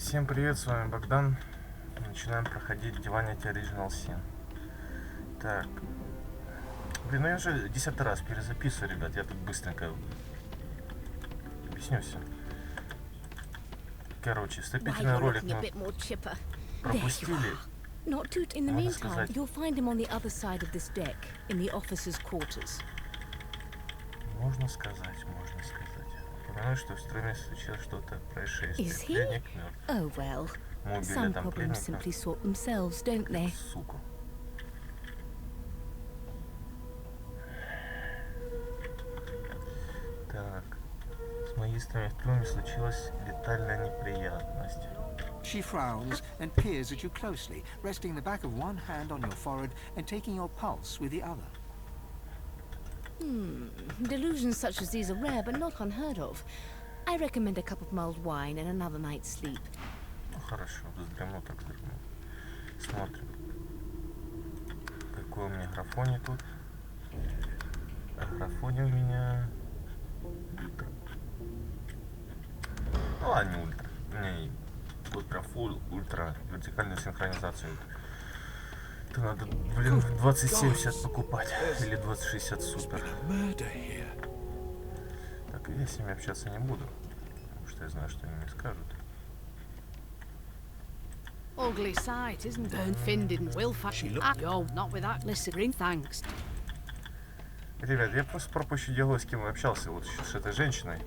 Всем привет, с вами Богдан. Начинаем проходить divinity Original Sin. Так. Блин, ну я уже 10-й раз перезаписываю, ребят. Я тут быстренько объясню все. Короче, вступительный ролик мы пропустили. Можно сказать. Можно сказать. Упомянуть, что в струме случилось что-то происшествие. Пленник мертв. Мы убили там пленника. Суку. Так. С магистрами в трюме случилась летальная неприятность. She frowns and peers at you closely, resting the back of one hand on your forehead and taking your pulse with the other. Delusions such as these are rare, but not unheard of. I recommend a cup of mulled wine and another night's sleep. Ну хорошо, вздремну так вздремну. Смотрим. Какой у меня графоний тут? А графоний у меня... Ультра. Ну ладно, не ультра. У меня и ультра фулл, ультра, вертикальную синхронизацию. Это надо, блин, 2070 покупать. Или 2060 супер. Так, я с ними общаться не буду. Потому что я знаю, что они мне скажут. Ugly sight, isn't it? Finding will fashion. Yo, not with that listening, thanks. Ребят, я просто пропущу диалог, с кем я общался вот с этой женщиной.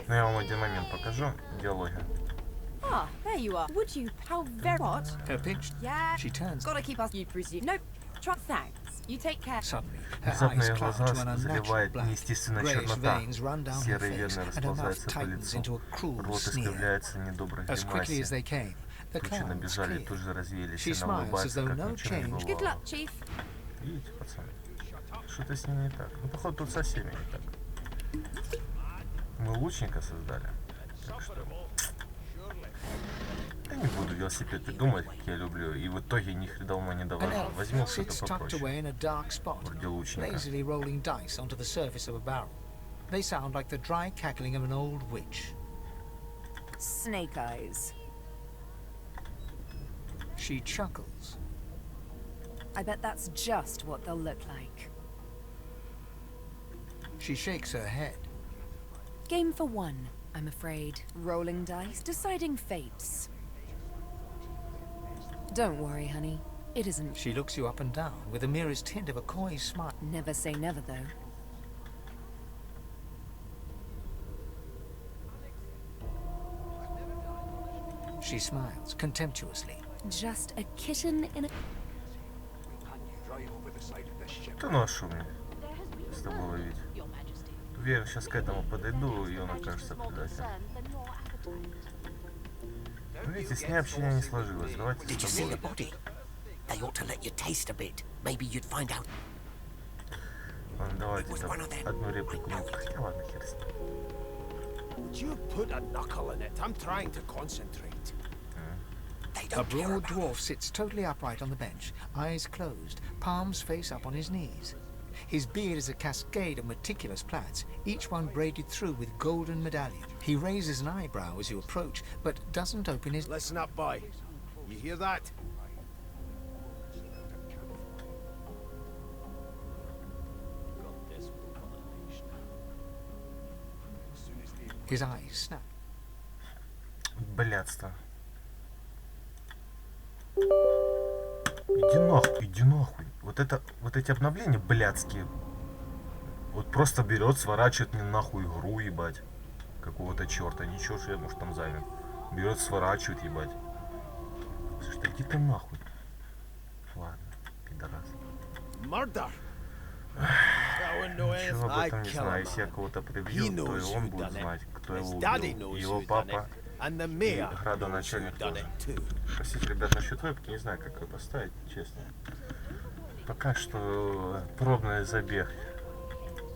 Но я вам один момент покажу. Диалоги. Ah, there you are. Would you? How very what? Her pinch. Yeah. She turns. Gotta keep us. You presume. Nope. Try. Thanks. You take care. Suddenly, her Внезапно eyes ее cloud глаза to an unnatural заливает black. неестественная Greyish чернота. veins run down her Серые face, вены and her mouth расползаются по tightens лицу. into a cruel Рот sneer. искривляется недоброй As quickly as гримасе. they came, the Тучи clouds набежали и cleared. тут же развеялись. She Она smiles as улыбается, though как no ни в чем не change. Good бывало. luck, Chief. Видите, пацаны? Что-то с ними не так. Ну, походу, тут со всеми не так. Мы лучника создали. Так что... Я не буду велосипед придумать, как я люблю, и в итоге ни хрена не довожу. Возьму что-то Sits tucked попроще. away in a dark spot, Вроде лучника. lazily rolling dice onto the surface of a barrel. They sound like the dry cackling of an old witch. Snake eyes. She chuckles. I bet that's just what they'll look like. She shakes her head. Game for one, I'm afraid. Rolling dice, deciding fates. Don't worry, honey. It isn't. She looks you up and down with the merest hint of a coy smile. Never say never, though. She smiles contemptuously. Just a kitten in a... Да ну а шо мне с тобой ловить? Уверен, сейчас к этому подойду, и он окажется предателем. Ну, видите, с ней общение не сложилось. Давайте с тобой. Ладно, давайте там одну реплику. Хотя ладно, хер с ним. Would you put a knuckle in it? I'm trying to concentrate. A broad dwarf sits totally upright on the bench, eyes closed, palms face up on his knees. His beard is a cascade of meticulous plaits, each one braided through with golden medallions. He raises an eyebrow as you approach, but doesn't open his... Listen up, boy. You hear that? His eyes snap. Блядство. Иди нахуй, иди нахуй. Вот эти обновления блядские. Вот просто берет, сворачивает мне нахуй игру, ебать. Какого-то черта. Ничего, что я, может, там занят. Берет, сворачивает, ебать. Слушай, иди ты нахуй. Ладно, пидорас. Murder. Ничего об этом не знаю. Если я кого-то прибью, то и он будет знать, кто его убил. Его папа и градоначальник тоже. Простите, ребят, насчет вебки не знаю, как ее поставить, честно. Пока что пробный забег.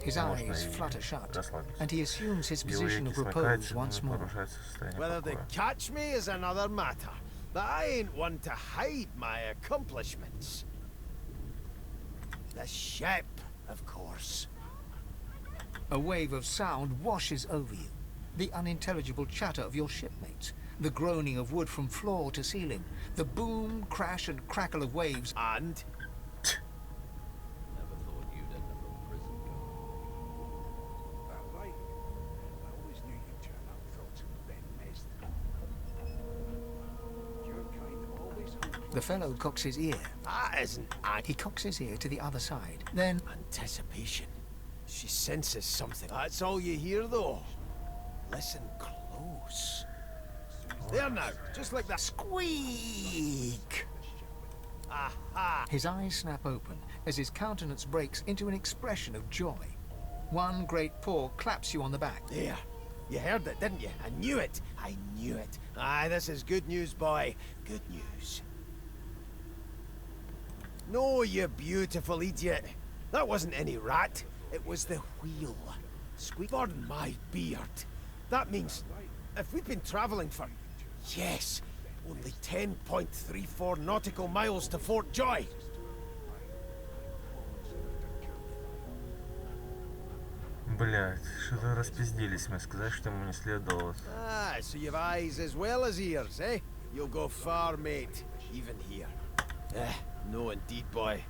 His eyes flutter shut, and he assumes his position of repose once more. Whether they catch me is another matter, but I ain't one to hide my accomplishments. The ship, of course. A wave of sound washes over you. the unintelligible chatter of your shipmates, the groaning of wood from floor to ceiling, the boom, crash and crackle of waves. And The fellow cocks his ear. that isn't He cocks his ear to the other side. Then, anticipation. She senses something. That's all you hear, though. Listen close. There now, just like that. squeak! Aha! His eyes snap open as his countenance breaks into an expression of joy. One great paw claps you on the back. There. You heard it, didn't you? I knew it. I knew it. Aye, this is good news, boy. Good news. No, you beautiful idiot. That wasn't any rat. It was the wheel. Squeak on my beard. That means if we've been traveling for, yes, only 10.34 nautical miles to Fort Joy. Блять, что-то распиздились мы, сказать, что ему не следовало. Ah, so you've eyes as well as ears, eh? You'll go far, mate, even here. No indeed, boy.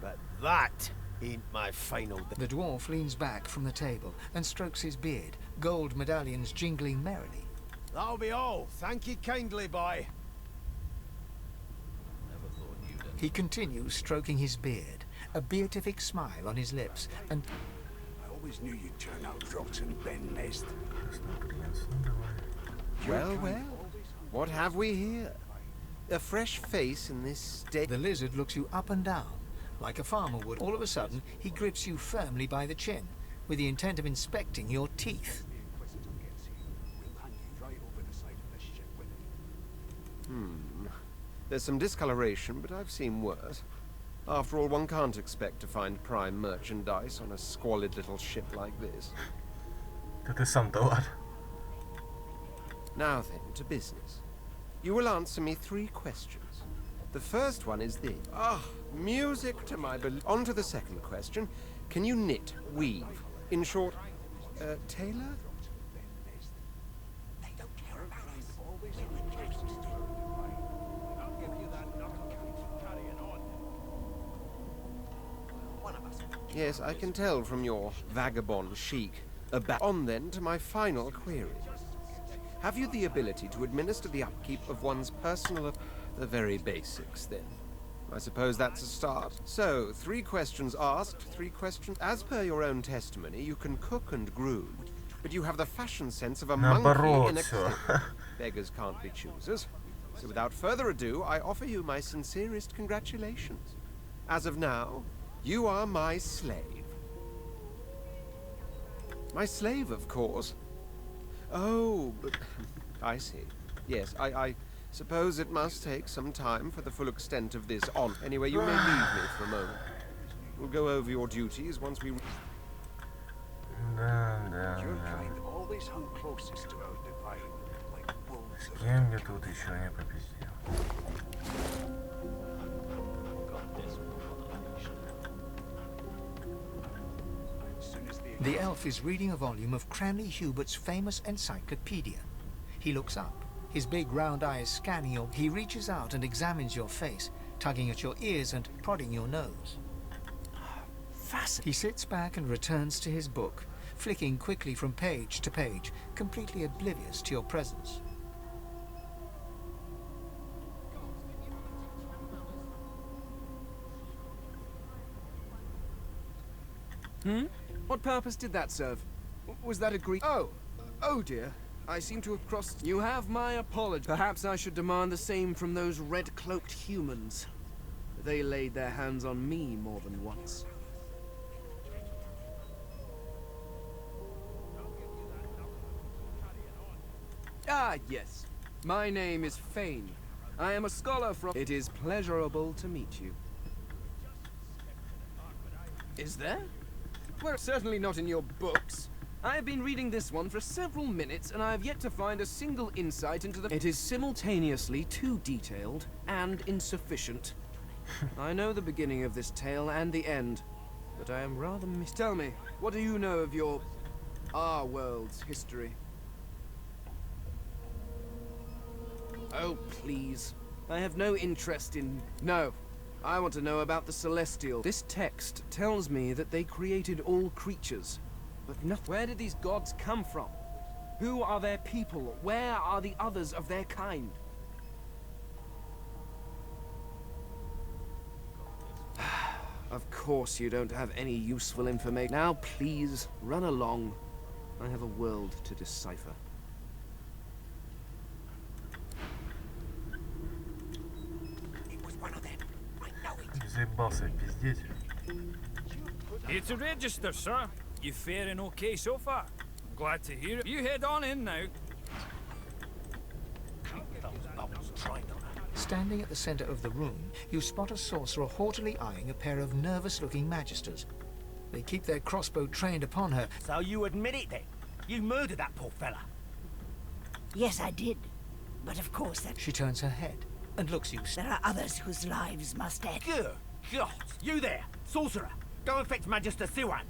But that ain't my final... The dwarf leans back from the table and strokes his beard, gold medallions jingling merrily. That'll be all. Thank you kindly, boy. He continues stroking his beard, a beatific smile on his lips, and I always knew you'd turn out rotten, Ben Nest. Well, well. What have we here? A fresh face in this state. the lizard looks you up and down, like a farmer would. All of a sudden, he grips you firmly by the chin, with the intent of inspecting your teeth. There's some discoloration, but I've seen worse. After all, one can't expect to find prime merchandise on a squalid little ship like this. Это ты сам товар. Now then, to business. You will answer me 3 questions. The first one is this. Music to my On to the second question. Can you knit, weave? In short, tailor? Yes, I can tell from your vagabond chic. On then to my final query. Have you the ability to administer the upkeep of one's personal... The very basics, then. I suppose that's a start. So, 3 questions asked, 3 questions... As per your own testimony, you can cook and groom, but you have the fashion sense of a monkey in Наоборот, a... Beggars can't be choosers. So without further ado, I offer you my sincerest congratulations. As of now, you are my slave. My slave, of course. Oh, but I see. Yes, I suppose it must take some time for the full extent of this on. Anyway, you may leave me for a moment. We'll go over your duties once we... Да. Your kind always hung closest to our divine, like wolves. С кем я тут еще не попиздил? The elf is reading a volume of Cranley Hubert's famous encyclopedia. He looks up, his big round eyes scanning your... He reaches out and examines your face, tugging at your ears and prodding your nose. He sits back and returns to his book, flicking quickly from page to page, completely oblivious to your presence. What purpose did that serve? Was that a Greek? Oh dear. I seem to have crossed... You have my apology. Perhaps I should demand the same from those red-cloaked humans. They laid their hands on me more than once. Ah, yes. My name is Fane. I am a scholar from... It is pleasurable to meet you. Is there? Well, certainly not in your books. I have been reading this one for several minutes, and I have yet to find a single insight into the... It is simultaneously too detailed and insufficient. I know the beginning of this tale and the end, but I am rather Tell me, what do you know of our world's history? Oh, please. I have no interest in... No. I want to know about the Celestial. This text tells me that they created all creatures. But where did these gods come from? Who are their people? Where are the others of their kind? Of course you don't have any useful information. Now please, run along. I have a world to decipher. Заебался пиздеть. Here to register, sir. You faring okay so far? Glad to hear it. You head on in now. Standing at the center of the room, you spot a sorcerer haughtily eyeing a pair of nervous-looking magisters. They keep their crossbow trained upon her. So you admit it then? You murdered that poor fella? Yes, I did. But of course that... She turns her head and looks you. There are others whose lives must end. Good God! You there, sorcerer! Go and fetch Magister Siwan.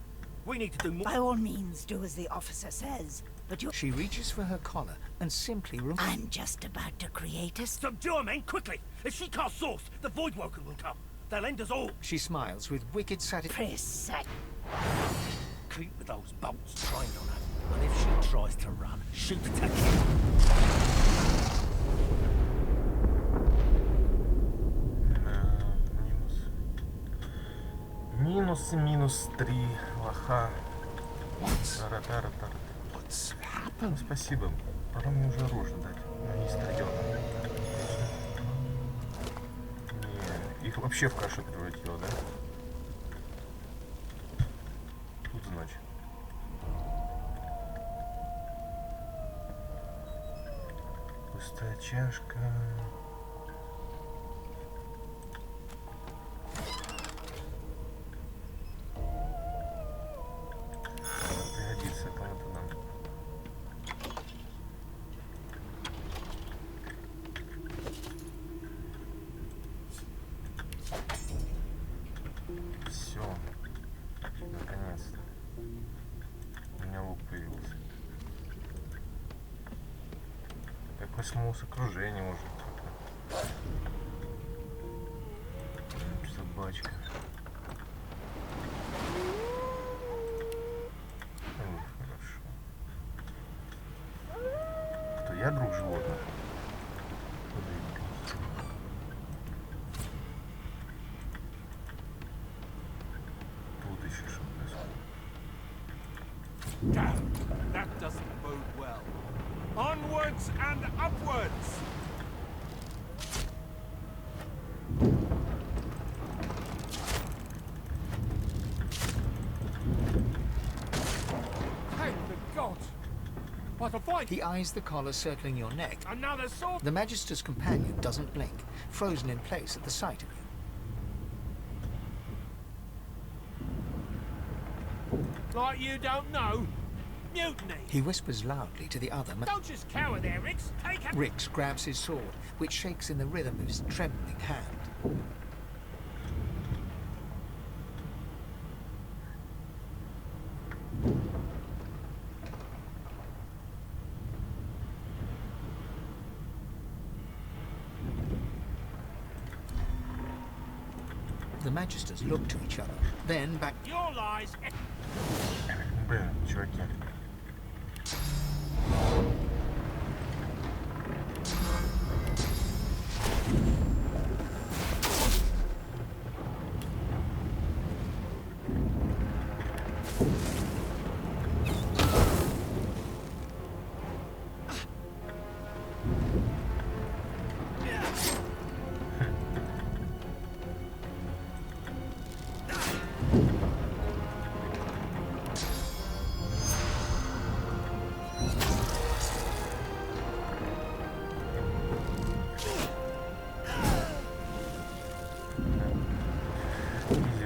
We need to do more. By all means, do as the officer says. But you... She reaches for her collar and simply... I'm just about to create a... Subdue her, men, quickly! If she can't source, the Voidwoker will come. They'll end us all. She smiles with wicked satisfaction. Keep those bolts trained on her. And if she tries to run, shoot to kill. Минус 3 лоха. Ну, спасибо. Пора мне уже оружие дать. Но не стадион. Не, их вообще в кашу превратило, да? Тут, значит. Пустая чашка. Пригодится кому-то нам. Все. Наконец-то. У меня лук появился. Какой смысл окружения может? Собачка. Хорошо. Кто я друг животных? Тут еще что происходит. Damn, that doesn't bode well. Onwards and upwards! Thank the gods! What a fight! He eyes the collar circling your neck. Another sword! The Magister's companion doesn't blink, frozen in place at the sight of you. Like you don't know? Mutiny! He whispers loudly to the other. Don't just cower there, Rix! Take a... Rix grabs his sword, which shakes in the rhythm of his trembling hand. The Magisters look to each other, then back... Your lies... Блин, чуваки.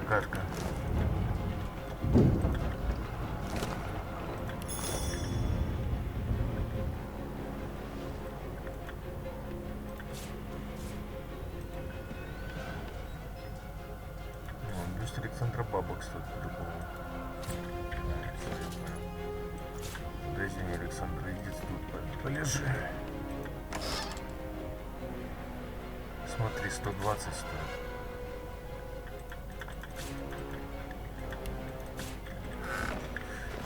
Катка. Бюст Александра Бабок стоит по-другому. Подожди, Александр, иди тут, полежи. смотри, 120 стоит.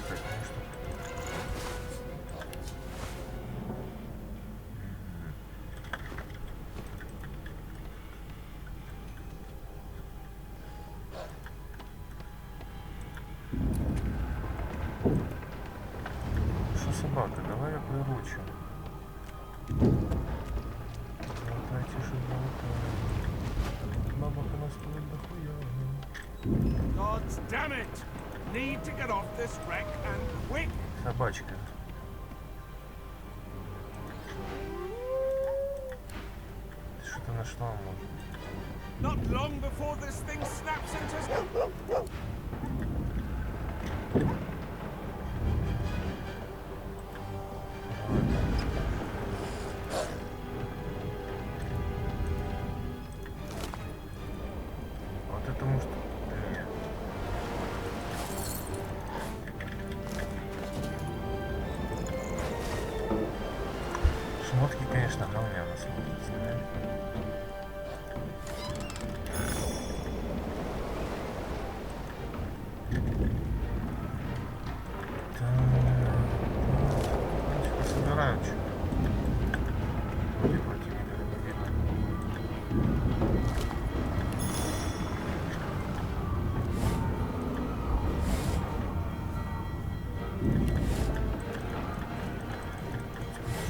Так, ну что? Что собака? Давай я приручу. Болтайте же, болтай. Бабок у нас стоит дохуя. God damn it! Need to get off this wreck and quick! Собачка. Ты что-то нашла, может? Not long before this thing snaps into... Вот это может... Нет. Шмотки, конечно, говняно смотрятся, да? Пособираем что-то. Вроде противника не видно.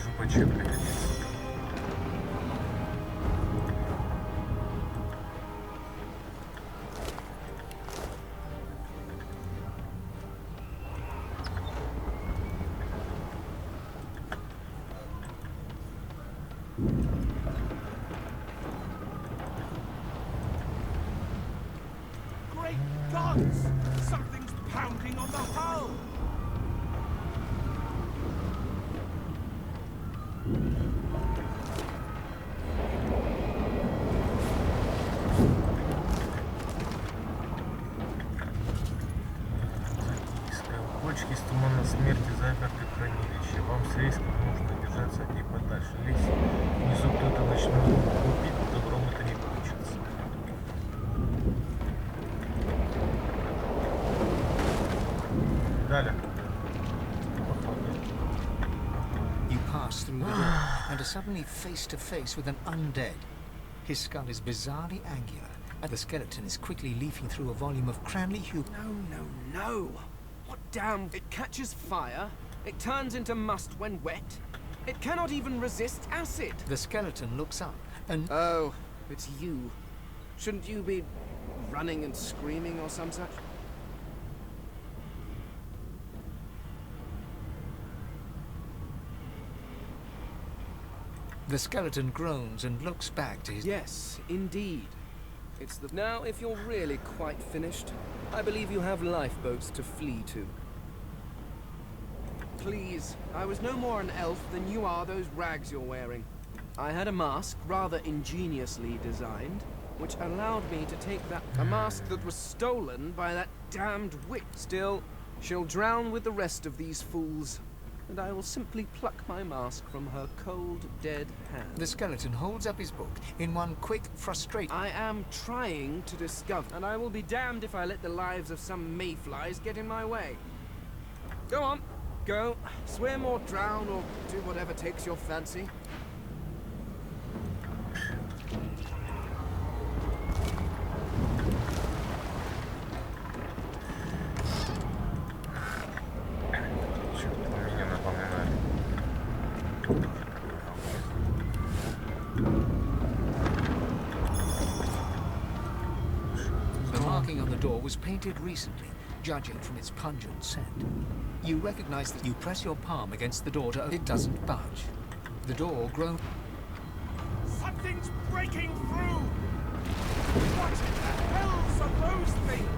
Жопачек пригодится. Great gods! Something's pounding on the hull! Бочки с тумана смерти заперты в хранилище. Вам с рейском нужно держаться от них подальше. Если внизу кто-то начнет лупить, добром это не получится. Далее. You pass through the door and are suddenly face to face with an undead. His skull is bizarrely angular, and the skeleton is quickly leafing through a volume of Cranley Hugh. No. What damn... It catches fire. It turns into must when wet. It cannot even resist acid. The skeleton looks up and... Oh, it's you. Shouldn't you be running and screaming or some such? The skeleton groans and looks back to his... Yes, indeed. It's the... Now, if you're really quite finished, I believe you have lifeboats to flee to. Please, I was no more an elf than you are those rags you're wearing. I had a mask, rather ingeniously designed, which allowed me to take that... A mask that was stolen by that damned witch. Still, she'll drown with the rest of these fools, and I will simply pluck my mask from her cold, dead hand. The skeleton holds up his book in one quick, frustrated... I am trying to discover, and I will be damned if I let the lives of some mayflies get in my way. Go on, go. Swim or drown or do whatever takes your fancy. The marking on the door was painted recently, judging from its pungent scent. You recognize that you press your palm against the door to... It doesn't budge. The door groans... Something's breaking through! What in the hells are those things?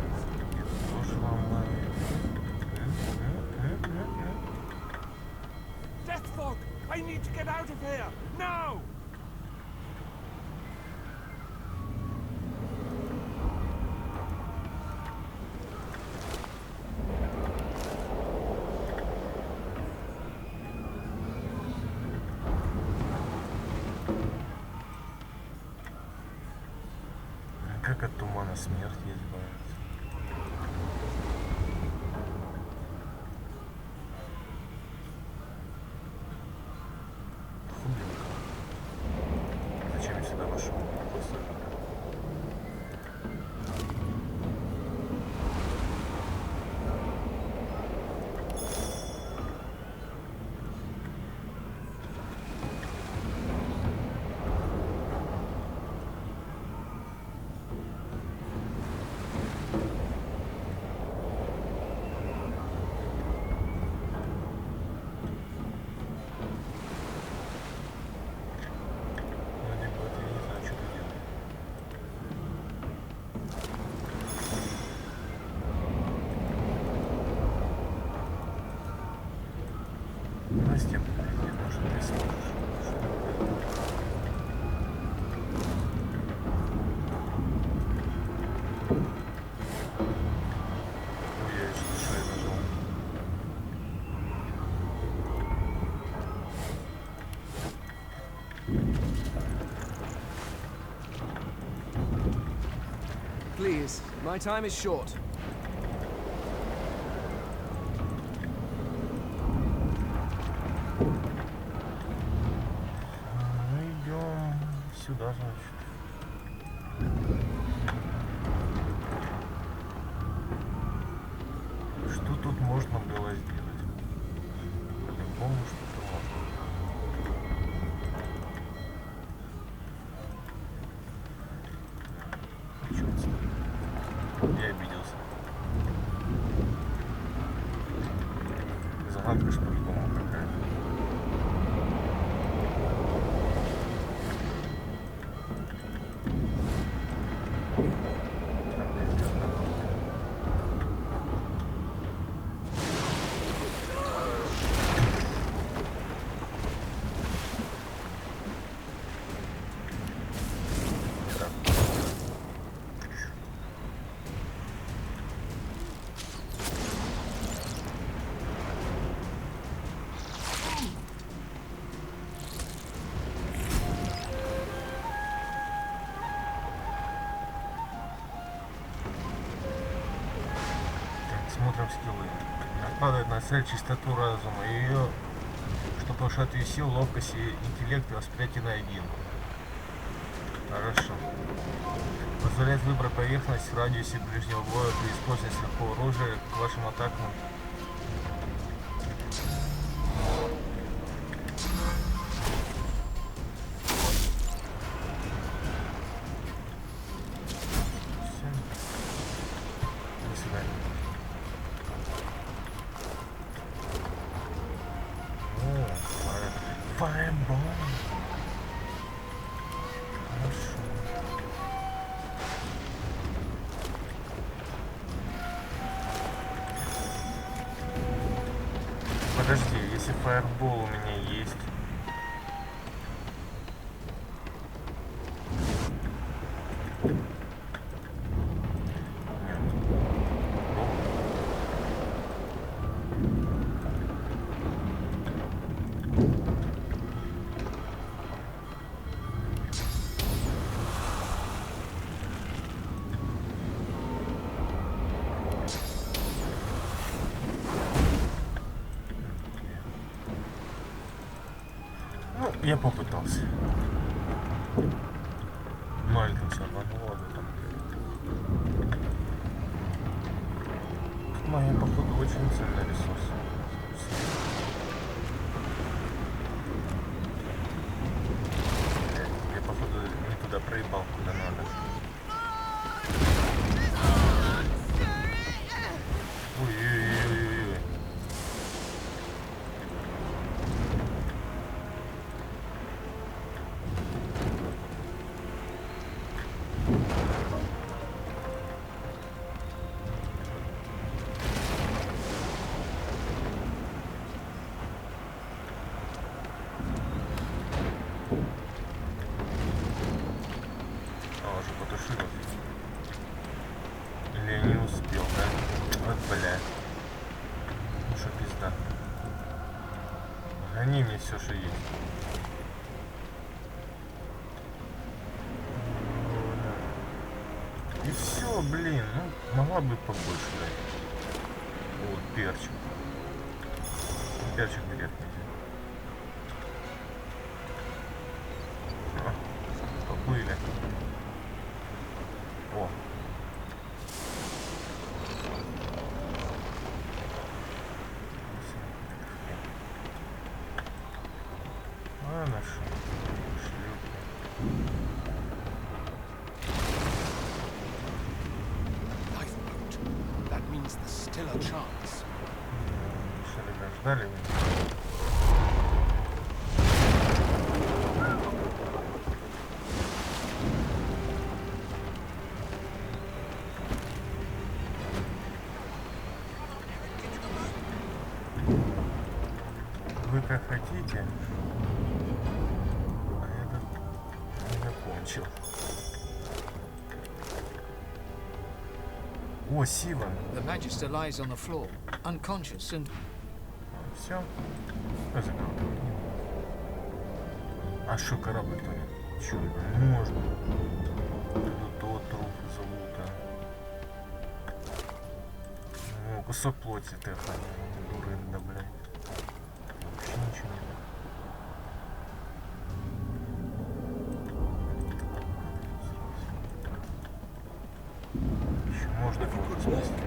Death fog! I need to get out of here! Now! Как от тумана смерти избавиться? Зачем я сюда вошел? На стенку прийти, может ты сможешь. Ой, я что я нажал? Please, my time is short. Сюда, значит. Что тут можно было сделать? По-любому что-то можно. Чё это? Я обиделся. Загадка ж по-любому какая-то. Смотрим скиллы. Накладывает на цель чистоту разума. Ее, что повышает ее силу, ловкость и интеллект и восприятие на один. Хорошо. Позволяет выбрать поверхность в радиусе ближнего боя при использовании сверхового оружия к вашим атакам. Fireball. Хорошо. Подожди, если фаербол у меня есть. Я попытался. Маленьким все равно там. Моя, походу, очень ценный ресурс. Я, походу, не туда проебал, куда надо. Ой-ой-ой-ой-ой. О, блин, ну могла бы побольше дать. Вот перчик. Перчик грех нельзя. Поплыли. О. Хорошо. Lifeboat. That means there's still a chance. Ждали меня. Вы как хотите, а этот не закончил. О, Сива. The Magister lies on the floor, unconscious and... Все. А что корабль тонет? Чё, можно? Тут тот труп из лута. Ну, кусок плоти ты дурын, да, блядь. Вообще ничего не так. Еще можно кого-то спасти.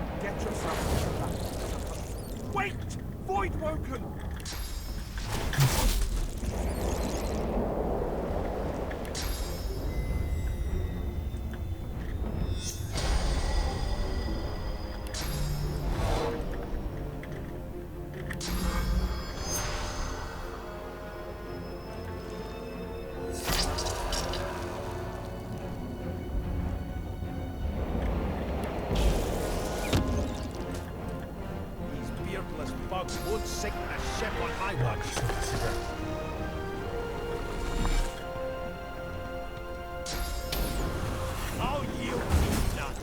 Wait! Void woken! Won't sink a ship on my watch. I'll yield to none.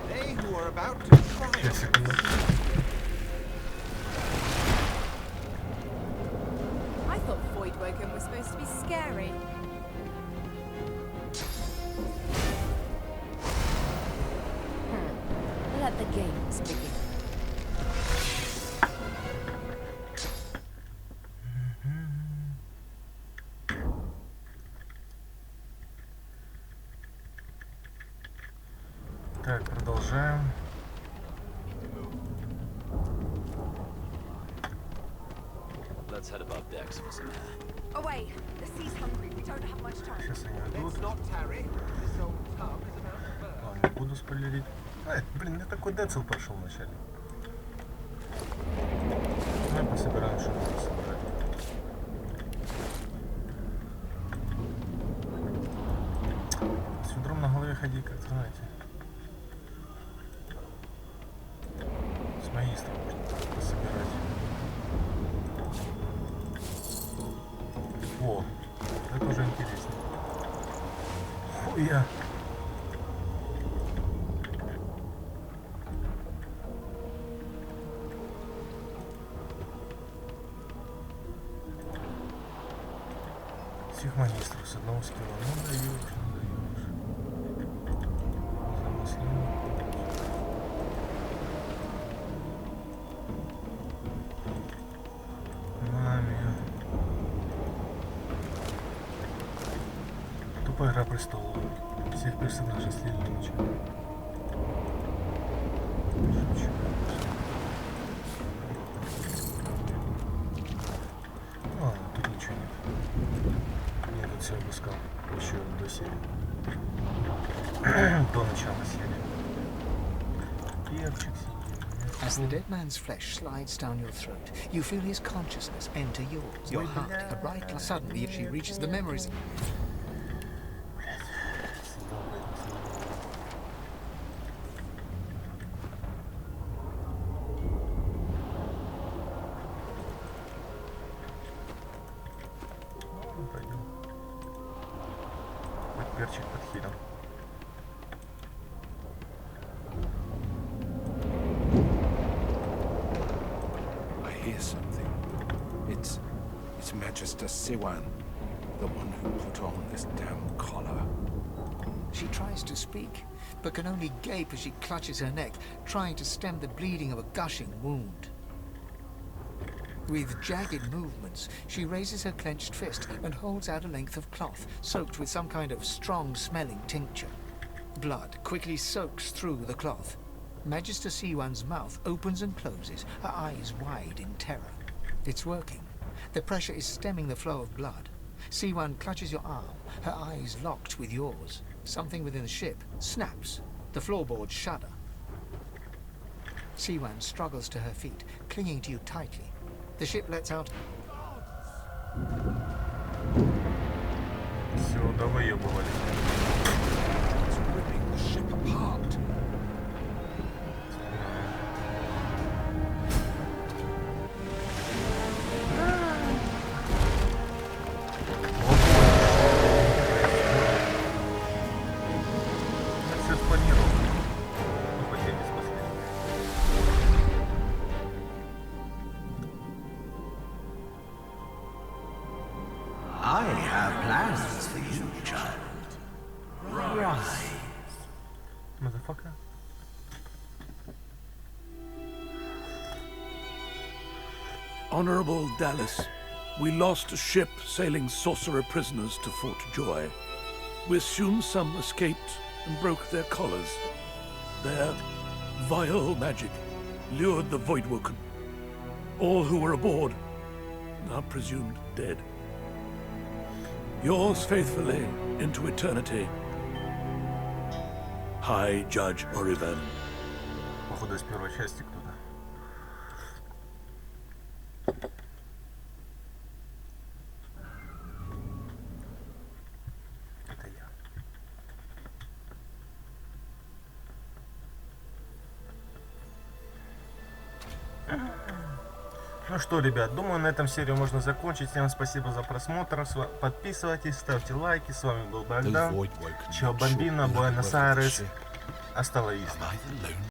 They who are about to triumph. I thought Void Woken was supposed to be scary. Let the games begin. Так, продолжаем. Let's head above decks for some air. Away! The sea's hungry. We don't have much time. Сейчас они идут. Let's not tarry. This old tub is about to burn. Ладно, не буду спойлерить. Блин, я такой децл прошел вначале. Мы пособираем, что надо собрать. С ведром на голове ходить, как-то, знаете. С магистром можно пособирать. О, это уже интересно. Хуя! Всех магистров с одного скилла. Ну даешь, ну даешь. Замысленно. Маме. Тупая игра престолов. Всех персонажей слили ничего. Шучу. Ну ладно, тут ничего нет. Я тут все обыскал еще до серии. До начала серии. Перчик сидит. As the dead man's flesh slides down your throat, you feel his consciousness enter yours. Your heart, a bright light. Suddenly, she reaches the memories. Пойдем. Хоть перчик подхилим. I hear something. It's Magister Siwan, the one who put on this damn collar. She tries to speak, but can only gape as she clutches her neck, trying to stem the bleeding of a gushing wound. With jagged movements, she raises her clenched fist and holds out a length of cloth, soaked with some kind of strong-smelling tincture. Blood quickly soaks through the cloth. Magister Siwan's mouth opens and closes, her eyes wide in terror. It's working. The pressure is stemming the flow of blood. Siwan clutches your arm, her eyes locked with yours. Something within the ship snaps. The floorboards shudder. Siwan struggles to her feet, clinging to you tightly. The ship lets out... Все, давай ебывали. It's ripping the ship apart. Все спланировано. Ну, хотя без последствий. I have plans for you, child. Rise. Motherfucker. Honorable Dallas, we lost a ship sailing sorcerer prisoners to Fort Joy. We assume some escaped and broke their collars. Their vile magic lured the Voidwoken. All who were aboard are presumed dead. Yours faithfully into eternity, High Judge Oriven. Походу из первой части кто-то. Это я. Ну что, ребят, думаю, на этом серию можно закончить. Всем спасибо за просмотр. Подписывайтесь, ставьте лайки. С вами был Богдан. Чао, бомбино, Буэнос-Айрес. Hasta la vista.